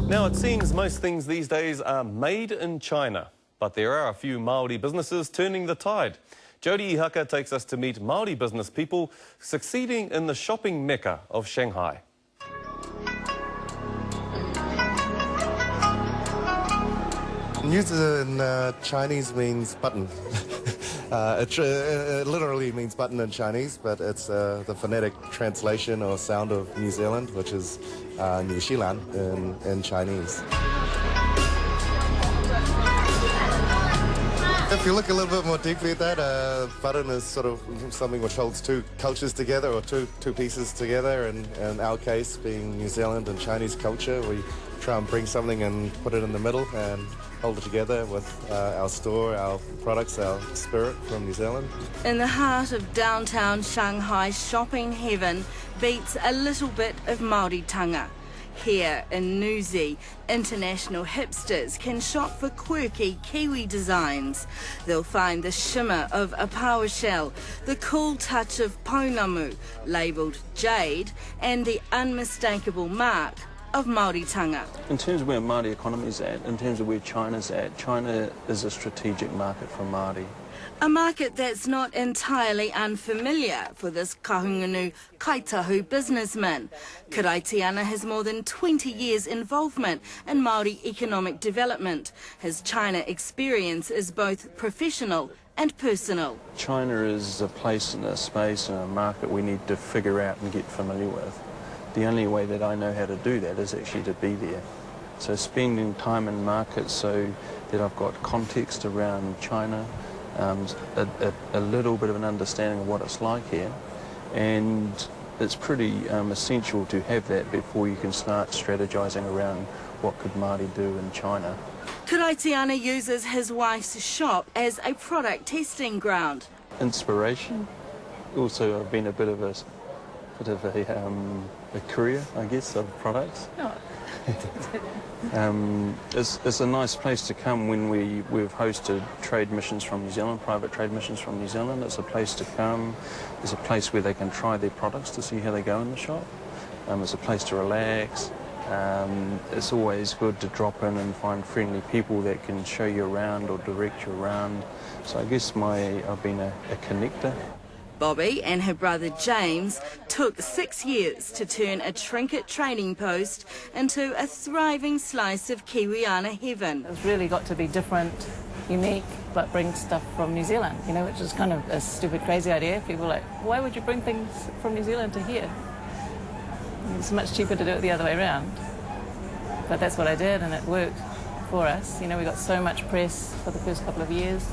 Now, it seems most things these days are made in China, but there are a few Maori businesses turning the tide. Jodi Ihaka takes us to meet Maori business people succeeding in the shopping mecca of Shanghai. News in Chinese means button. It literally means button in Chinese, but it's the phonetic translation or sound of New Zealand, which is New Zealand in Chinese. If you look a little bit more deeply at that, button is sort of something which holds two cultures together, or two pieces together, and in our case being New Zealand and Chinese culture, we try and bring something and put it in the middle and hold it together with our store, our products, our spirit from New Zealand. In the heart of downtown Shanghai, shopping heaven beats a little bit of Māoritanga. Here in Nuzi, international hipsters can shop for quirky Kiwi designs. They'll find the shimmer of a power shell, the cool touch of pounamu, labelled jade, and the unmistakable mark of Māoritanga. In terms of where Māori economy is at, in terms of where China's at, China is a strategic market for Māori. A market that's not entirely unfamiliar for this kahungunu kaitahu businessman. Karaitiana has more than 20 years involvement in Māori economic development. His China experience is both professional and personal. China is a place and a space and a market we need to figure out and get familiar with. The only way that I know how to do that is actually to be there. So spending time in markets so that I've got context around China, a little bit of an understanding of what it's like here, and it's pretty essential to have that before you can start strategizing around what could Māori do in China. Karaitiana uses his wife's shop as a product testing ground. Inspiration. Also, I've been a bit of a courier, I guess, of products. Oh. It's a nice place to come when we've hosted trade missions from New Zealand, private trade missions from New Zealand. It's a place to come. It's a place where they can try their products to see how they go in the shop. It's a place to relax. It's always good to drop in and find friendly people that can show you around or direct you around. So I guess I've been a connector. Bobby and her brother James took 6 years to turn a trinket trading post into a thriving slice of Kiwiana heaven. It's really got to be different, unique, but bring stuff from New Zealand, you know, which is kind of a stupid, crazy idea. People are like, why would you bring things from New Zealand to here? It's much cheaper to do it the other way around. But that's what I did, and it worked for us. You know, we got so much press for the first couple of years.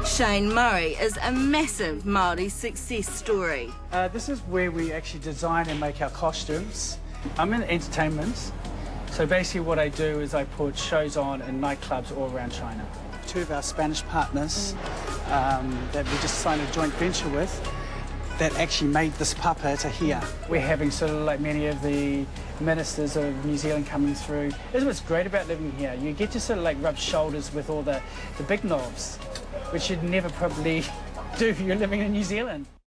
Shane Murray is a massive Maori success story. This is where we actually design and make our costumes. I'm in entertainment, so basically what I do is I put shows on in nightclubs all around China. Two of our Spanish partners that we just signed a joint venture with that actually made this puppet here. We're having sort of like many of the ministers of New Zealand coming through. This is what's great about living here. You get to sort of like rub shoulders with all the big knobs, which you'd never probably do if you're living in New Zealand.